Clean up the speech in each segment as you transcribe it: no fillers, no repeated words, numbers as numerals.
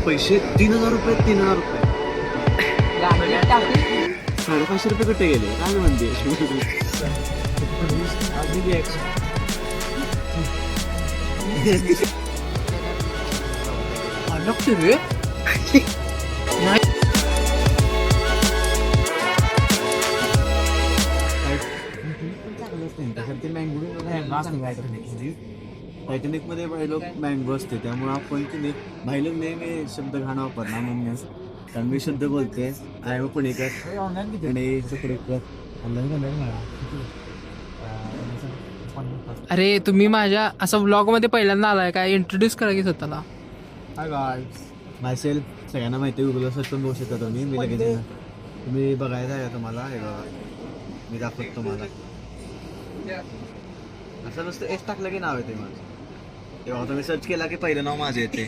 पैसे 3,000 रुपये 3,000 रुपये 550 रुपये कुठे गेले काय म्हणते रे टायटॅनिक मध्ये बायलोक मँगो असते त्यामुळे आपण की नाही बायलोक नेहमी शब्द घाणा वापरणार म्हणण्यास कारण मी शुद्ध बोलते आहे पुणेकर आणि चुकडेकर अरे तुम्ही माझ्या असं ब्लॉग मध्ये पहिल्यांदा आलाय काय इंट्रोड्यूस करा की स्वतःला मायसेल सगळ्यांना माहिती आहे गुगलवर सर्च करून बघू शकता तुम्ही मी लगेच तुम्ही बघायचं आहे तुम्हाला हे बघा मी दाखवतो तुम्हाला असं नुसतं एस टाकलं की नाव येते माझं तेव्हा तुम्ही सर्च केला की पहिलं नाव माझं येते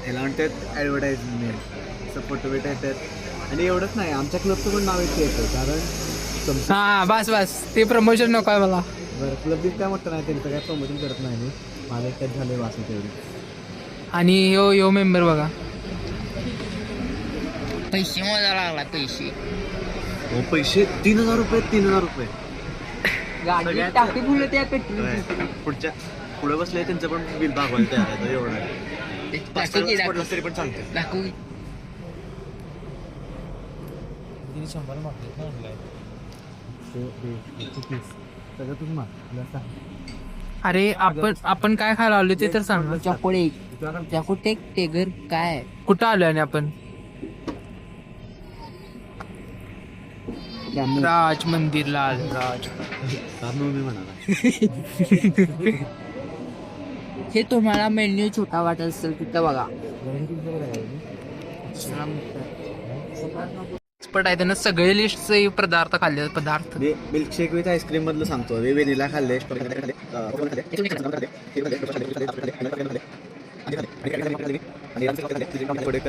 याला म्हणतात ॲडव्हर्टाईजमेंट सपोर्ट वेट येतात आणि एवढंच नाही आमच्या क्लबचं पण नाव येतं कारण तुमचं हा बस ते प्रमोशन नको आहे मला. बरं क्लब काय म्हटलं नाही त्यांचं काय प्रमोशन करत नाही मी माझं एकट्यात झालं वाचत तेवढी आणि यो मेंबर बघा पैसे मोजा लागला पैसे हो पैसे 3,000 रुपये 3,000 रुपये टाकी फुलं त्या पेट्रोल पुढच्या पुढे बसले त्यांचं पण बिल भागवायला तयार आहे एवढं पडलं तरी पण चालतं दाखवू अरे आपण काय खायला आलो ते तर सांग. चॉकोटे टेगर काय कुठं आलोय आणि आपण राज मंदिरला आलो. राज रामनवमी म्हणाला हे तुम्हाला मेन्यू छोटा वाटत असेल तिथं बघा एक्सपर्ट आहे त्यानं सगळे लिस्टचे पदार्थ खाल्ले पदार्थ मिल्कशेक विथ आईस्क्रीम मधलं सांगतो व्हेनिला खाल्ले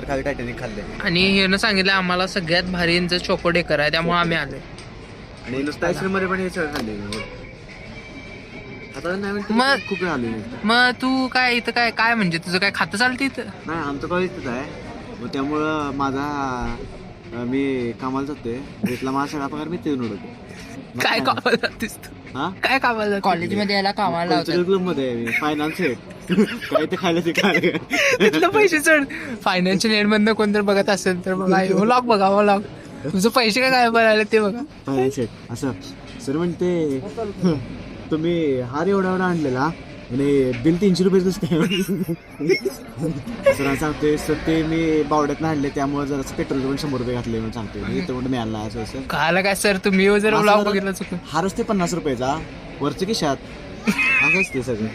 टायटॅनिक खाल्ले आणि ह्यानं सांगितलं आम्हाला सगळ्यात भारी यांचं चोको डेकर आहे त्यामुळे आम्ही आलोय. आणि नुसतं आईस्क्रीम मध्ये पण हे सगळं खाल्ले आता नाही मग खूप वेळ आले मग तू काय इथं काय म्हणजे तुझं काय खातं चालतं इथं नाही आमचं कॉलेज तिथं आहे मग त्यामुळं मी कामाला जातोय इथला माझा सगळा पगार मी ते उडवतो काय कामाला जातेस तू हा काय कामाला जातेस? कॉलेजमध्ये याला कामाला लावतात क्लब मध्ये आहे मी फायनान्स हेड काय ते खायला ते काय तिथलं पैसे चढ फायनान्शियल एड मधनं कोणतरी बघत असेल तर बघा व्लॉग बघा व्लॉग तुझं पैसे काय बनायला ते बघा फायनान्स हेड असं सर म्हणते तुम्ही हार एवढा आणलेला आणि बिल 300 रुपये सर सांगतोय सर ते मी बावड्यात आणले त्यामुळे जरा पेट्रोल पण 100 रुपये घातले म्हणून सांगतोय इथं कुठं मिळाला असं सर कळालं काय सर तुम्ही जर व्लॉग बघितला चुकून हारच ते 50 रुपयाचा वरचे खिशात असंच ते सगळं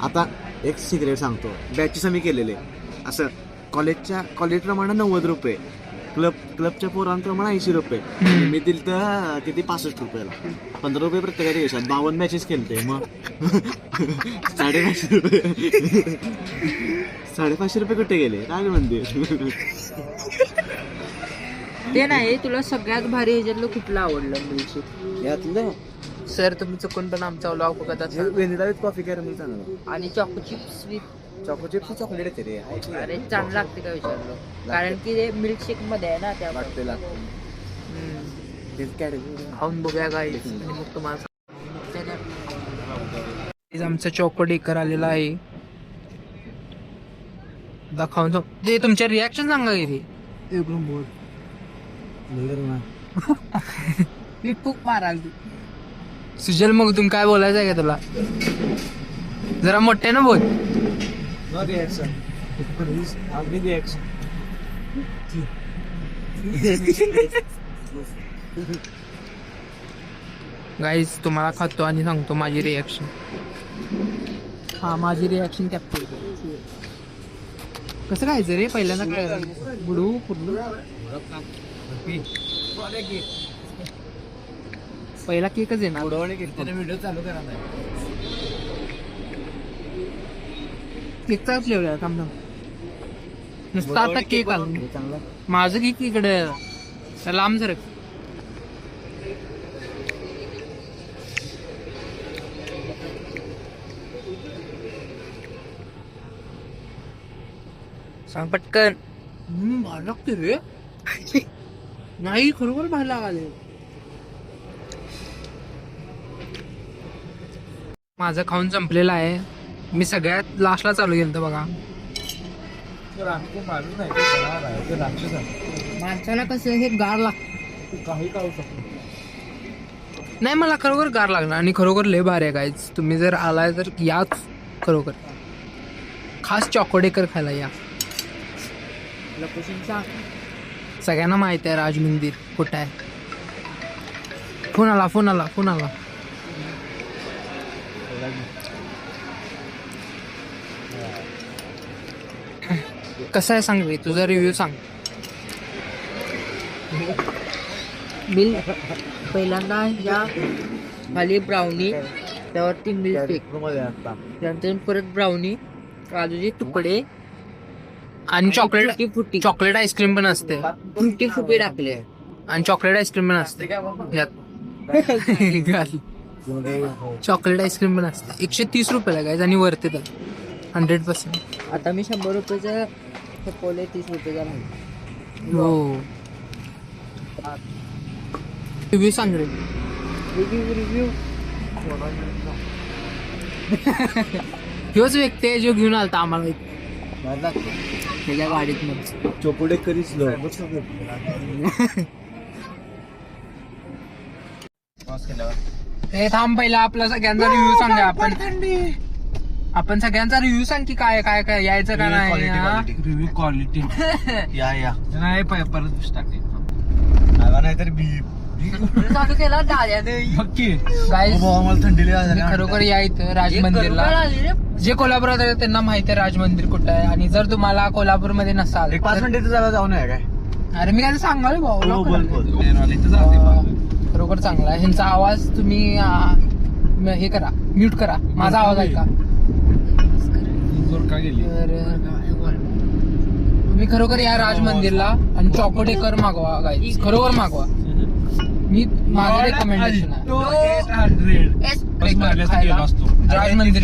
आता एक सिक्रेट सांगतो बॅचेस आम्ही केलेले असं कॉलेज प्रमाणे 90 रुपये क्लबच्या पोरांप्रमाणे 80 रुपये मी दिलं तर किती 65 रुपयाला 15 रुपये प्रत्येकाच्या देशात 52 मॅचेस केलते मग 550 रुपये 550 रुपये कुठे गेले काय म्हणते ते नाही तुला सगळ्यात भारी ह्याच्यातलं कुठलं आवडलं मिल्कशेक यातलं सर तुम्ही चुकून पण आमचा व्लॉग बघत असाल व्हेनिला विथ कॉफी कॅरमेल चांगलं आणि choco chips with choco chips chocolate येते रे अरे चांगलं लागते का विचारलं कारण की ते मिल्कशेक मध्ये आहे ना त्या लागते खाऊन बघूया काय मग तुम्हाला आमचं चॉको डेकर आलेला आहे दाखवून ते तुमच्या रिॲक्शन सांगा किती मी खूप माराल सुजल मग तुम्ही काय बोलायचं आहे का तुला जरा मोठे ना बोल गाईज तुम्हाला खातो आणि सांगतो माझी रिॲक्शन हा माझी रिॲक्शन कॅप्चर कसं खायचं रे पहिल्यांदा काय बुडू फुडू पहिला केकच आहे ना व्हिडिओ चालू करा केकचा फ्लेवर थांब ना नुसता आता केक आला माझं केक इकडे लांब सर सांग पटकन. भारी लागते रे. नाही खरोखर भारी लागाले. माझं खाऊन संपलेलं आहे. मी सगळ्यात लास्टला चालू केलं बघा. माणसाला कसं हे गार लागतं. काही खाऊ शकतो. नाही मला खरोखर गार लागला आणि खरोखर लय भारी आहे गाईज. तुम्ही जर आलाय तर याच खरोखर. खास चॉकोडेकर खायला या. लोकेशन सांग. सगळ्यांना माहित आहे राज मंदिर कुठं आहे. फोन आला. कसं आहे सांग रे, तुझा रिव्ह्यू सांग. बिल पहिल्यांदा या खाली ब्राउनी, त्यावरती मिल्क केक, त्यानंतर परत ब्राउनी, काजूचे तुकडे आणि चॉकलेट फुटी चॉकलेट आईस्क्रीम पण असते. फुटी फुटी टाकले. आणि चॉकलेट आईस्क्रीम पण असते यात. चॉकलेट आईस्क्रीम पण असते. 130 रुपयाला गायज आणि वरती तर 100%. आता मी 100 रुपयाचं खपवले, 30 रुपयाचा राहील. हो. रिव्ह्यू सांग रे. रिव्ह्यू ह्योच व्यक्ती आहे जो घेऊन आलता आम्हाला इथे. त्याच्या गाडीत मध्ये चोकोडेकरीच लो. हे थांब पहिला आपला सगळ्यांचा रिव्ह्यू सांगा. आपण सगळ्यांचा रिव्ह्यू सांग की काय काय काय यायचं का नाही. Review quality. या नाही परत टाकते नाही तर चालू केला दाद्याने. गाईज मला थंडी खरोखर या इथं राज मंदिरला. जे कोल्हापुरात आहे त्यांना माहिती आहे राज मंदिर कुठं आहे. आणि जर तुम्हाला कोल्हापूरमध्ये नसाल 5 मिनिटाचं जागा जाऊन आहे काय. अरे मी काय सांगाल भाऊ बोल. खरोखर चांगला आहे. ह्यांचा आवाज तुम्ही हे करा, म्यूट करा. माझा आवाज ऐका. तर तुम्ही खरोखर या राज मंदिरला आणि चॉकोडेकर मागवा गाईज. खरोखर मागवा. मी माझं रेकमेंडेशन आहे राज मंदिर.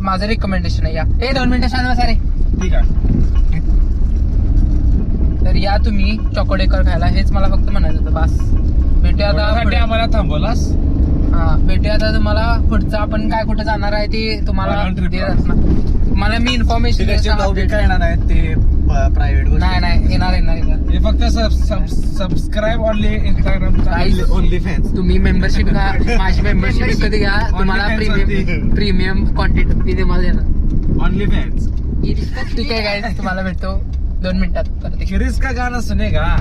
माझं रेकमेंडेशन आहे या. 2 मिनिटं शांत बसा रे. ठीक आहे. तर या तुम्ही चॉकोडेकर खायला. हेच मला फक्त म्हणायचं होतं. बस भेटूया आता पुढे. आम्हाला थांबवलास. हा भेटूया आता. तुम्हाला पुढचं आपण काय कुठे जाणार आहे ते तुम्हाला देत असणार. तुम्हाला मी इन्फॉर्मेशन काय येणार आहे ते प्रायव्हेट. नाही येणार. हे फक्त subscribe only Instagram. Only fans. तुम्ही मेंबरशिप घ्या. माझी मेंबरशिप कधी घ्या. तुम्हाला प्रीमियम कॉन्टेंट मी तुम्हाला देणार. Only fans. ठीक आहे गाईज, तुम्हाला भेटतो 2 मिनिटात. खिरीज का गाणं सुनेगा.